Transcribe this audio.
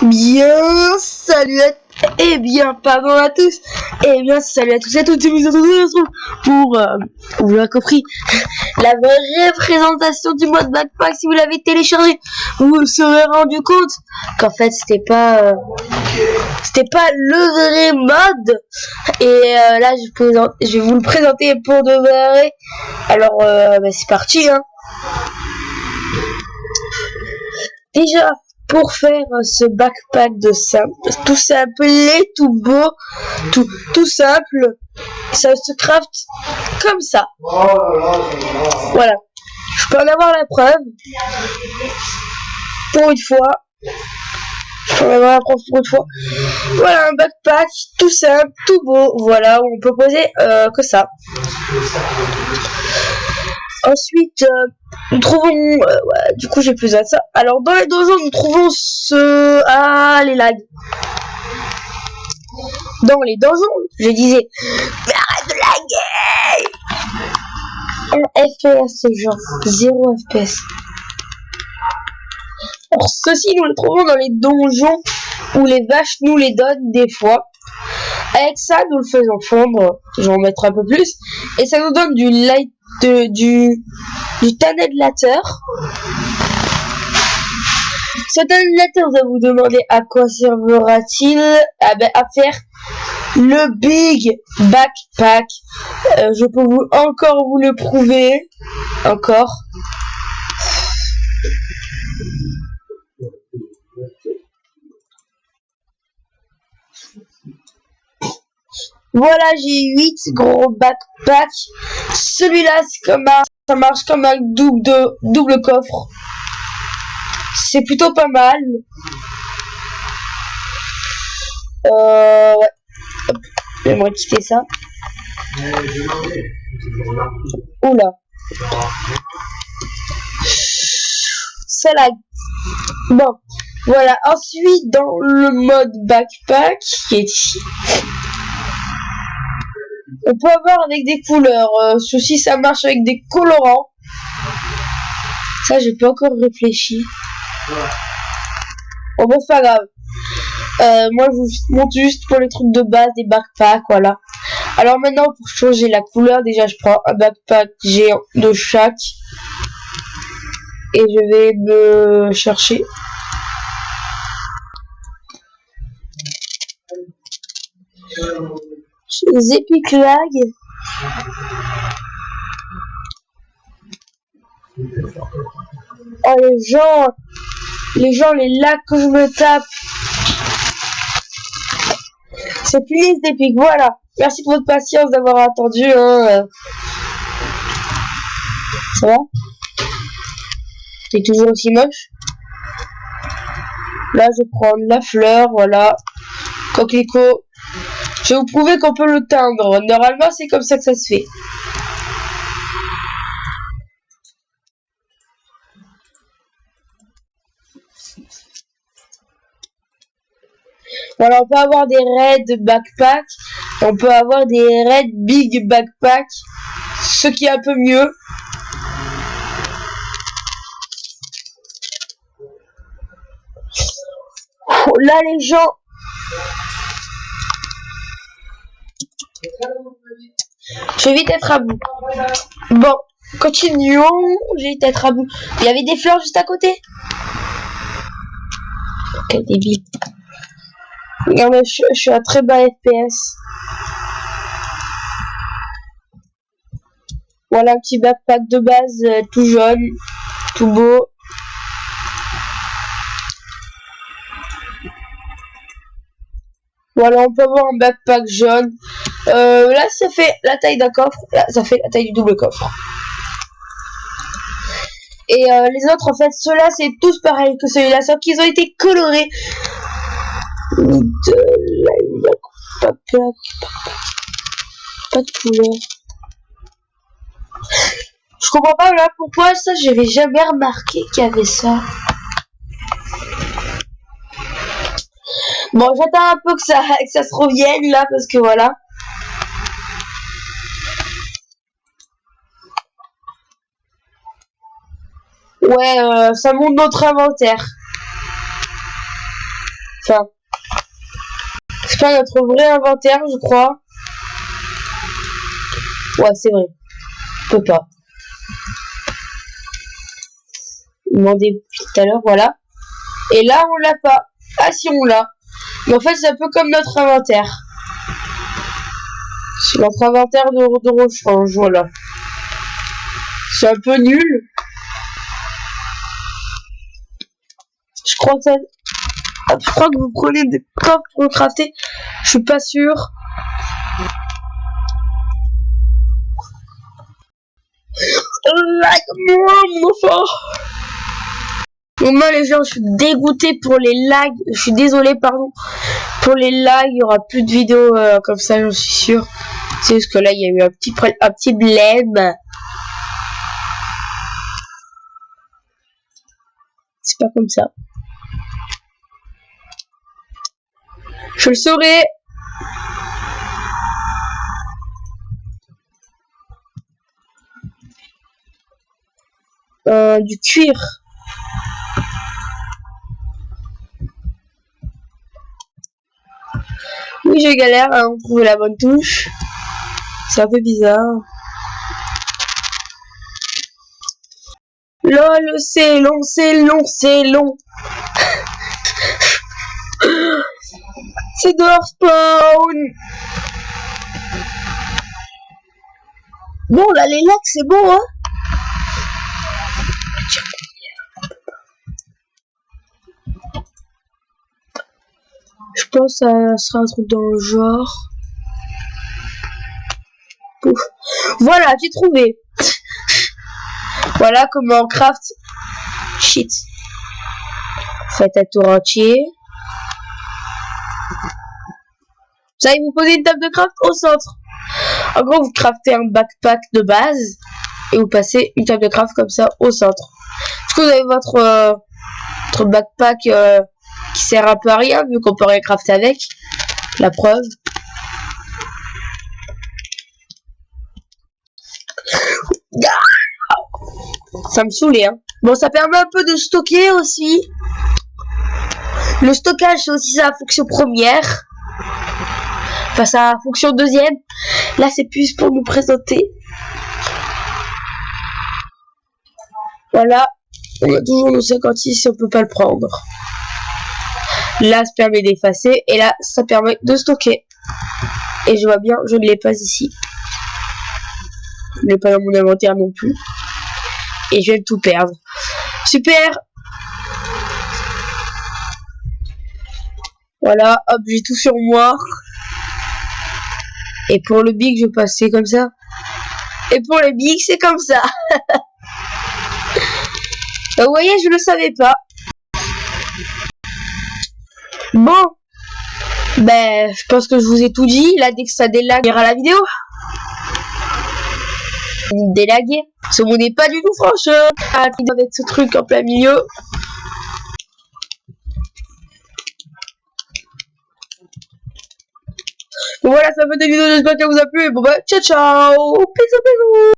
Bien, salut à pardon à tous, salut à tous et à toutes, on se retrouve pour, vous l'avez compris, la vraie présentation du mode backpack. Si vous l'avez téléchargé, vous vous serez rendu compte qu'en fait c'était pas le vrai mode, et là je vais vous le présenter pour de vrai. Alors c'est parti, hein. Déjà, pour faire ce backpack tout simple et tout beau, tout simple, ça se craft comme ça. Voilà. Je peux en avoir la preuve. Pour une fois. Voilà un backpack tout simple, tout beau. Voilà, où on peut poser que ça. Ensuite, nous trouvons... du coup, j'ai plus à ça. Alors, dans les donjons, nous trouvons les lags. Dans les donjons, je disais... Mais arrête de laguer! Un FPS, ce genre. 0 FPS. Alors, ceci, nous le trouvons dans les donjons où les vaches nous les donnent des fois. Avec ça, nous le faisons fondre. Je vais en mettre un peu plus. Et ça nous donne du tunnellateur. Ce tunnellateur va vous demander à quoi servira-t-il. À faire le big backpack. Je peux encore vous le prouver. Encore. Voilà, j'ai 8 gros backpacks. Celui-là, ça marche comme un double coffre. C'est plutôt pas mal. Ouais. Hop, j'aimerais quitter ça. Oula. Ça lag. Bon, voilà. Ensuite, dans le mode backpack, qui est ici, on peut avoir avec des couleurs. Ceci, ça marche avec des colorants. Ça, j'ai pas encore réfléchi. Bon, c'est pas grave. Moi, je vous montre juste pour les trucs de base des backpacks, voilà. Alors maintenant, pour changer la couleur, déjà, je prends un backpack géant de chaque. Et je vais me chercher. Les Epic Lag. Oh, les lags que je me tape. C'est plus les Epic, voilà. Merci pour votre patience d'avoir attendu, hein. Ça va? C'est toujours aussi moche. Là, je prends la fleur, voilà. Coquelicot. Je vais vous prouver qu'on peut le teindre. Normalement, c'est comme ça que ça se fait. Voilà, on peut avoir des raids backpack. On peut avoir des raids big backpack. Ce qui est un peu mieux. Là, les gens... Je vais vite être à bout. Bon, continuons. Je vais vite être à bout. Il y avait des fleurs juste à côté. Quel débile. Regardez, je suis à très bas FPS. Voilà un petit backpack de base, tout jaune, tout beau. Voilà, on peut avoir un backpack jaune. Là, ça fait la taille d'un coffre. Là, ça fait la taille du double coffre. Et les autres, en fait, ceux-là, c'est tous pareil que celui-là, sauf qu'ils ont été colorés. Pas de couleur. Je comprends pas là pourquoi ça, j'avais jamais remarqué qu'il y avait ça. Bon, j'attends un peu que ça se revienne là, parce que voilà. Ouais, ça monte notre inventaire. Enfin, c'est pas notre vrai inventaire, je crois. Ouais, c'est vrai. On peut pas. Demander depuis tout à l'heure, voilà. Et là, on l'a pas. Ah si, on l'a. Mais en fait, c'est un peu comme notre inventaire. C'est notre inventaire de rechange, voilà. C'est un peu nul. Je crois que ça... Je crois que vous prenez des coffres pour le crafter. Je suis pas sûr. Like moi, mon enfant. Bon, moi, les gens, je suis dégoûté pour les lags. Je suis désolé, pardon. Pour les lags, il y aura plus de vidéos comme ça, j'en suis sûr. C'est juste que là, il y a eu un petit blême. C'est pas comme ça. Je le saurai. Du cuir. Oui, je galère à trouver la bonne touche. C'est un peu bizarre. LOL, c'est long, c'est long, c'est long. C'est de leur spawn. Bon, là, les lacs, c'est bon, hein. Je pense que ça sera un truc dans le genre. Pouf. Voilà, j'ai trouvé. Voilà comment on craft. Shit. Faites un tour entier. Vous allez vous poser une table de craft au centre. En gros, vous craftez un backpack de base et vous passez une table de craft comme ça au centre. Est-ce que vous avez votre backpack qui sert un peu à rien vu qu'on peut rien crafter avec? La preuve. Ça me saoulait, hein. Bon, ça permet un peu de stocker aussi. Le stockage, c'est aussi sa fonction première. Enfin, sa fonction deuxième. Là, c'est plus pour nous présenter. Voilà. On a toujours nos 56 si on peut pas le prendre. Là, ça permet d'effacer. Et là, ça permet de stocker. Et je vois bien, je ne l'ai pas ici. Je ne l'ai pas dans mon inventaire non plus. Et je viens de tout perdre. Super. Voilà, hop, j'ai tout sur moi. Et pour le big, je vais passer comme ça. Et pour le big, c'est comme ça. Vous voyez, je ne le savais pas. Bon. Ben, je pense que je vous ai tout dit. Là, dès que ça délag, il y aura la vidéo. Délagué. Ce mot n'est pas du tout franchement. Avec ce truc en plein milieu. Bon, voilà, ça fait des vidéos. J'espère qu'elle vous a plu. Et bon, bah, ciao, ciao. Bisous, bisous.